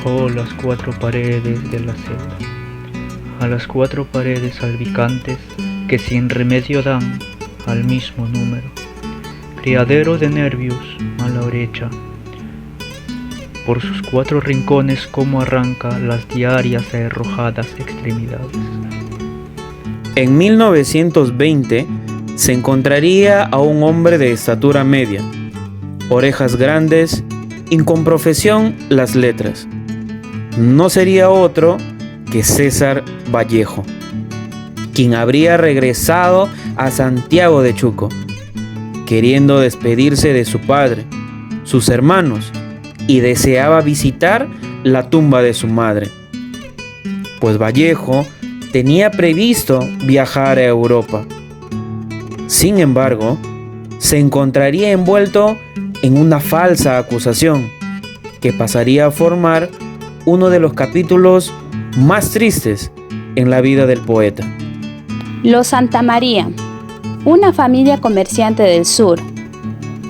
Oh, las cuatro paredes de la celda, a las cuatro paredes salpicantes que sin remedio dan al mismo número, criadero de nervios a la brecha, por sus cuatro rincones como arranca las diarias y arrojadas extremidades. En 1920 se encontraría a un hombre de estatura media, orejas grandes y con profesión las letras. No sería otro que César Vallejo, quien habría regresado a Santiago de Chuco, queriendo despedirse de su padre, sus hermanos, y deseaba visitar la tumba de su madre, pues Vallejo tenía previsto viajar a Europa. Sin embargo, se encontraría envuelto en una falsa acusación que pasaría a formar uno de los capítulos más tristes en la vida del poeta. Los Santamaría, una familia comerciante del sur,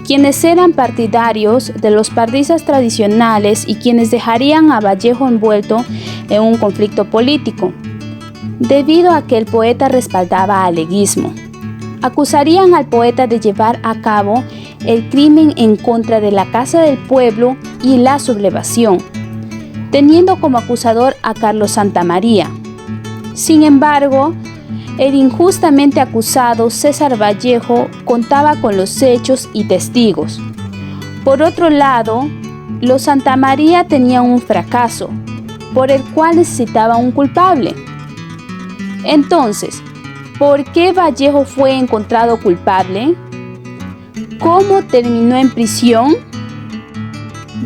quienes eran partidarios de los pardistas tradicionales y quienes dejarían a Vallejo envuelto en un conflicto político, debido a que el poeta respaldaba al leguismo. Acusarían al poeta de llevar a cabo el crimen en contra de la Casa del Pueblo y la sublevación, teniendo como acusador a Carlos Santamaría. Sin embargo, el injustamente acusado César Vallejo contaba con los hechos y testigos. Por otro lado, los Santamaría tenían un fracaso, por el cual necesitaba un culpable. Entonces, ¿por qué Vallejo fue encontrado culpable? ¿Cómo terminó en prisión?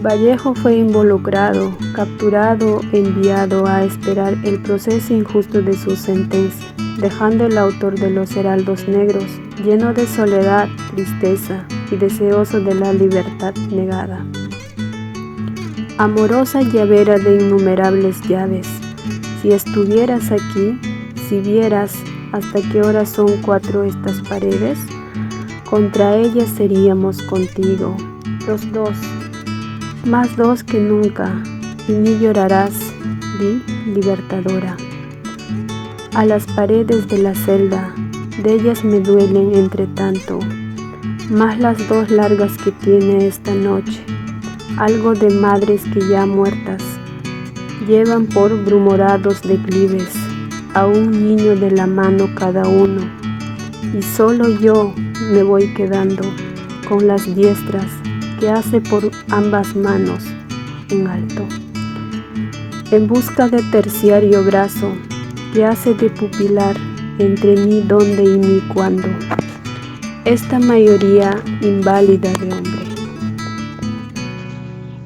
Vallejo fue involucrado, capturado, enviado a esperar el proceso injusto de su sentencia, dejando el autor de los Heraldos Negros lleno de soledad, tristeza y deseoso de la libertad negada. Amorosa llavera de innumerables llaves, si estuvieras aquí, si vieras hasta qué hora son 4 estas paredes, contra ellas seríamos contigo, los dos, más dos que nunca, y ni llorarás, di libertadora. A las paredes de la celda, de ellas me duelen entre tanto, más las 2 largas que tiene esta noche, algo de madres que ya muertas, llevan por brumorados declives a un niño de la mano cada uno, y solo yo me voy quedando con las diestras que hace por ambas manos en alto, en busca de terciario brazo que hace de pupilar entre mi dónde y mi cuándo, esta mayoría inválida de hombre.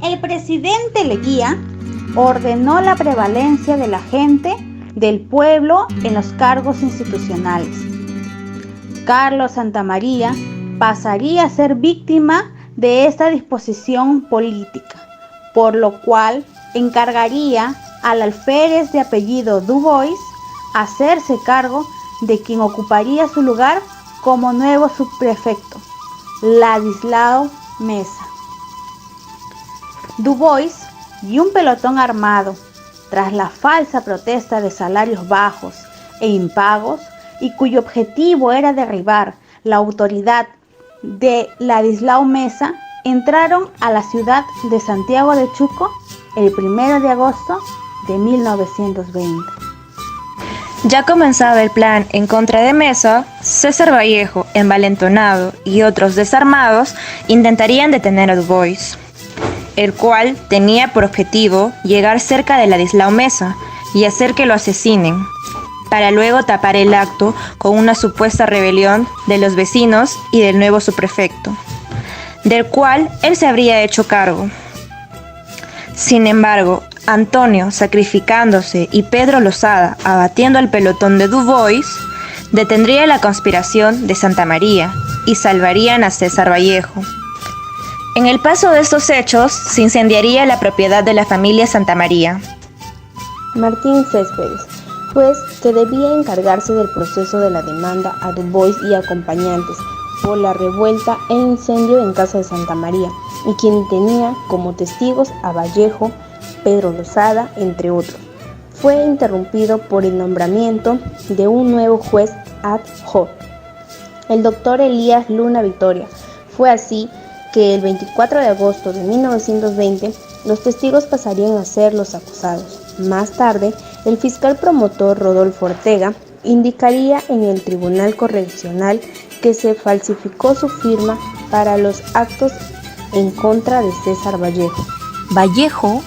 El presidente Leguía ordenó la prevalencia de la gente del pueblo en los cargos institucionales. Carlos Santamaría pasaría a ser víctima de esta disposición política, por lo cual encargaría al alférez de apellido Dubois hacerse cargo de quien ocuparía su lugar como nuevo subprefecto, Ladislao Mesa. Dubois y un pelotón armado, tras la falsa protesta de salarios bajos e impagos, y cuyo objetivo era derribar la autoridad de Ladislao Mesa, entraron a la ciudad de Santiago de Chuco el 1 de agosto de 1920. Ya comenzaba el plan en contra de Mesa. César Vallejo, envalentonado, y otros desarmados intentarían detener a Dubois, el cual tenía por objetivo llegar cerca de Ladislao Mesa y hacer que lo asesinen, para luego tapar el acto con una supuesta rebelión de los vecinos y del nuevo subprefecto, del cual él se habría hecho cargo. Sin embargo, Antonio sacrificándose y Pedro Losada abatiendo al pelotón de Dubois, detendría la conspiración de Santamaría y salvarían a César Vallejo. En el paso de estos hechos se incendiaría la propiedad de la familia Santamaría. Martín Céspedes, juez que debía encargarse del proceso de la demanda a Dubois y acompañantes por la revuelta e incendio en Casa de Santa María, y quien tenía como testigos a Vallejo, Pedro Lozada, entre otros. Fue interrumpido por el nombramiento de un nuevo juez ad hoc, el doctor Elías Luna Victoria. Fue así que el 24 de agosto de 1920 los testigos pasarían a ser los acusados. Más tarde, el fiscal promotor Rodolfo Ortega indicaría en el Tribunal Correccional que se falsificó su firma para los actos en contra de César Vallejo. Vallejo,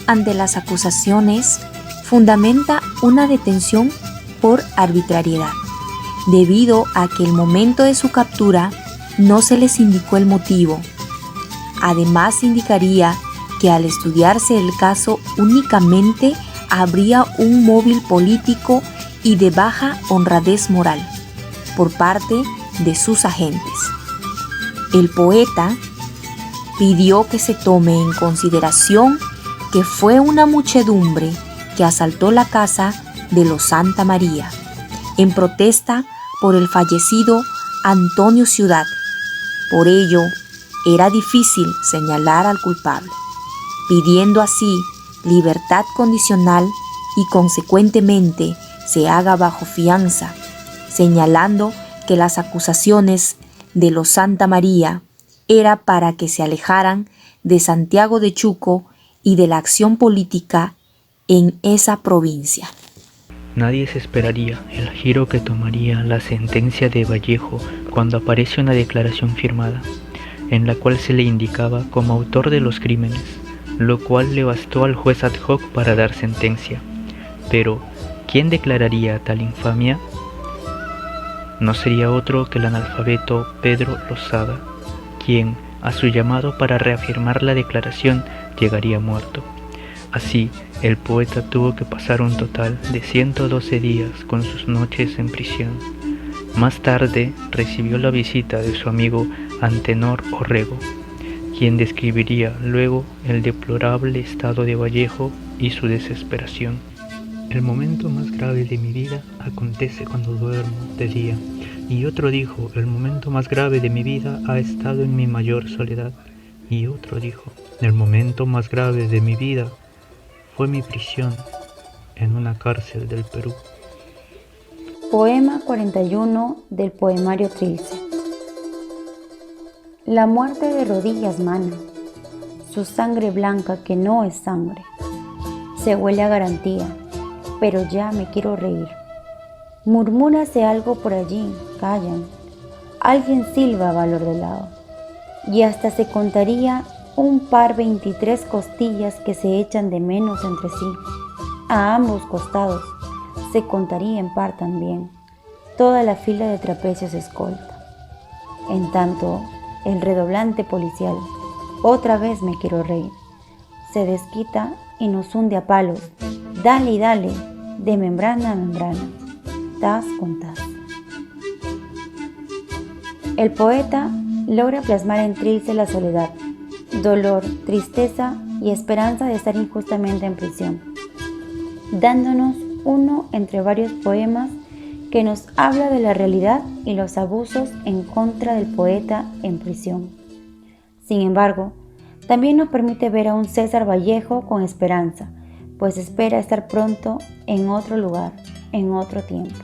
ante las acusaciones, fundamenta una detención por arbitrariedad, debido a que el momento de su captura no se les indicó el motivo. Además, indicaría que al estudiarse el caso únicamente habría un móvil político y de baja honradez moral por parte de sus agentes. El poeta pidió que se tome en consideración que fue una muchedumbre que asaltó la casa de los Santa María en protesta por el fallecido Antonio Ciudad. Por ello, era difícil señalar al culpable, pidiendo así libertad condicional y consecuentemente se haga bajo fianza, señalando que las acusaciones de los Santa María era para que se alejaran de Santiago de Chuco y de la acción política en esa provincia. Nadie se esperaría el giro que tomaría la sentencia de Vallejo cuando aparece una declaración firmada, en la cual se le indicaba como autor de los crímenes, lo cual le bastó al juez ad hoc para dar sentencia. Pero, ¿quién declararía tal infamia? No sería otro que el analfabeto Pedro Lozada, quien, a su llamado para reafirmar la declaración, llegaría muerto. Así, el poeta tuvo que pasar un total de 112 días con sus noches en prisión. Más tarde recibió la visita de su amigo Antenor Orrego, quien describiría luego el deplorable estado de Vallejo y su desesperación. El momento más grave de mi vida acontece cuando duermo de día. Y otro dijo, el momento más grave de mi vida ha estado en mi mayor soledad. Y otro dijo, el momento más grave de mi vida fue mi prisión en una cárcel del Perú. Poema 41 del poemario Trilce. La muerte de rodillas mana, su sangre blanca que no es sangre. Se huele a garantía, pero ya me quiero reír. Murmúrase algo por allí, callan. Alguien silba a valor de lado. Y hasta se contaría un par 23 costillas que se echan de menos entre sí. A ambos costados se contaría en par también toda la fila de trapecios escolta. En tanto, el redoblante policial, otra vez me quiero reír, se desquita y nos hunde a palos. Dale y dale, de membrana a membrana, tas con tas. El poeta logra plasmar en Trilce la soledad, dolor, tristeza y esperanza de estar injustamente en prisión, dándonos uno entre varios poemas que nos habla de la realidad y los abusos en contra del poeta en prisión. Sin embargo, también nos permite ver a un César Vallejo con esperanza, pues espera estar pronto en otro lugar, en otro tiempo.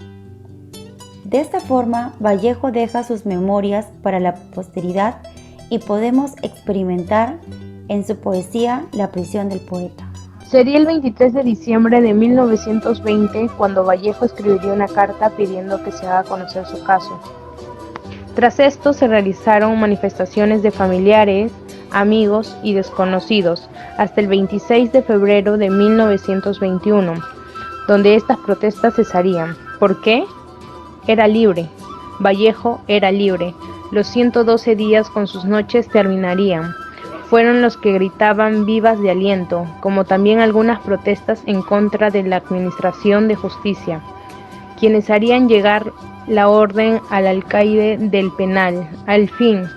De esta forma, Vallejo deja sus memorias para la posteridad y podemos experimentar en su poesía la prisión del poeta. Sería el 23 de diciembre de 1920 cuando Vallejo escribiría una carta pidiendo que se haga conocer su caso. Tras esto se realizaron manifestaciones de familiares, amigos y desconocidos hasta el 26 de febrero de 1921, donde estas protestas cesarían. ¿Por qué? Era libre. Vallejo era libre. Los 112 días con sus noches terminarían. Fueron los que gritaban vivas de aliento, como también algunas protestas en contra de la administración de justicia, quienes harían llegar la orden al alcaide del penal. Al fin,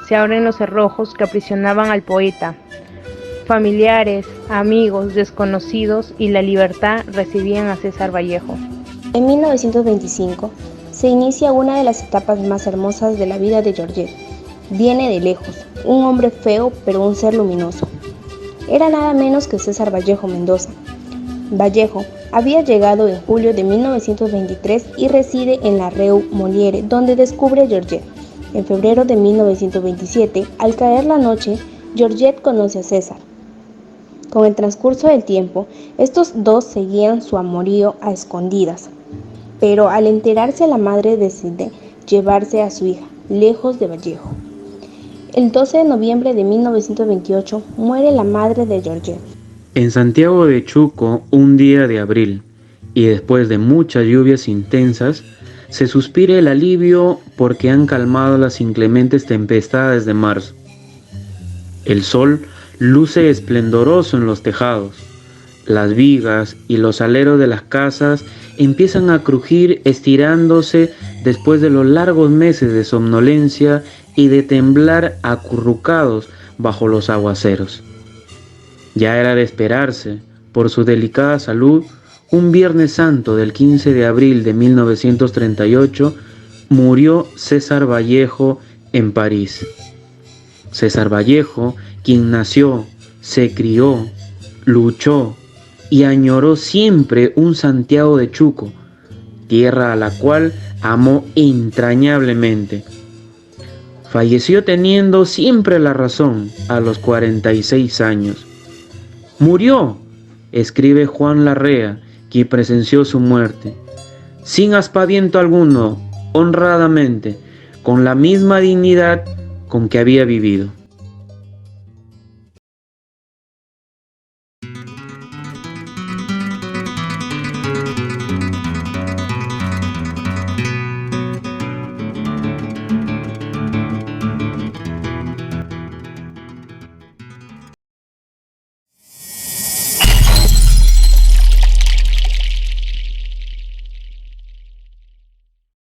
se abren los cerrojos que aprisionaban al poeta. Familiares, amigos, desconocidos y la libertad recibían a César Vallejo. En 1925 se inicia una de las etapas más hermosas de la vida de Georgette. Viene de lejos, un hombre feo pero un ser luminoso. Era nada menos que César Vallejo Mendoza. Vallejo había llegado en julio de 1923 y reside en la Rue Molière, donde descubre a Georgette. En febrero de 1927, al caer la noche, Georgette conoce a César. Con el transcurso del tiempo, estos dos seguían su amorío a escondidas, pero al enterarse la madre decide llevarse a su hija, lejos de Vallejo. El 12 de noviembre de 1928 muere la madre de Georgette. En Santiago de Chuco, un día de abril, y después de muchas lluvias intensas, se suspira el alivio porque han calmado las inclementes tempestades de marzo. El sol luce esplendoroso en los tejados. Las vigas y los aleros de las casas empiezan a crujir estirándose después de los largos meses de somnolencia y de temblar acurrucados bajo los aguaceros. Ya era de esperarse, por su delicada salud, un Viernes Santo del 15 de abril de 1938 murió César Vallejo en París. César Vallejo, quien nació, se crió, luchó y añoró siempre un Santiago de Chuco, tierra a la cual amó entrañablemente. Falleció teniendo siempre la razón a los 46 años. Murió, escribe Juan Larrea, quien presenció su muerte, sin aspaviento alguno, honradamente, con la misma dignidad con que había vivido.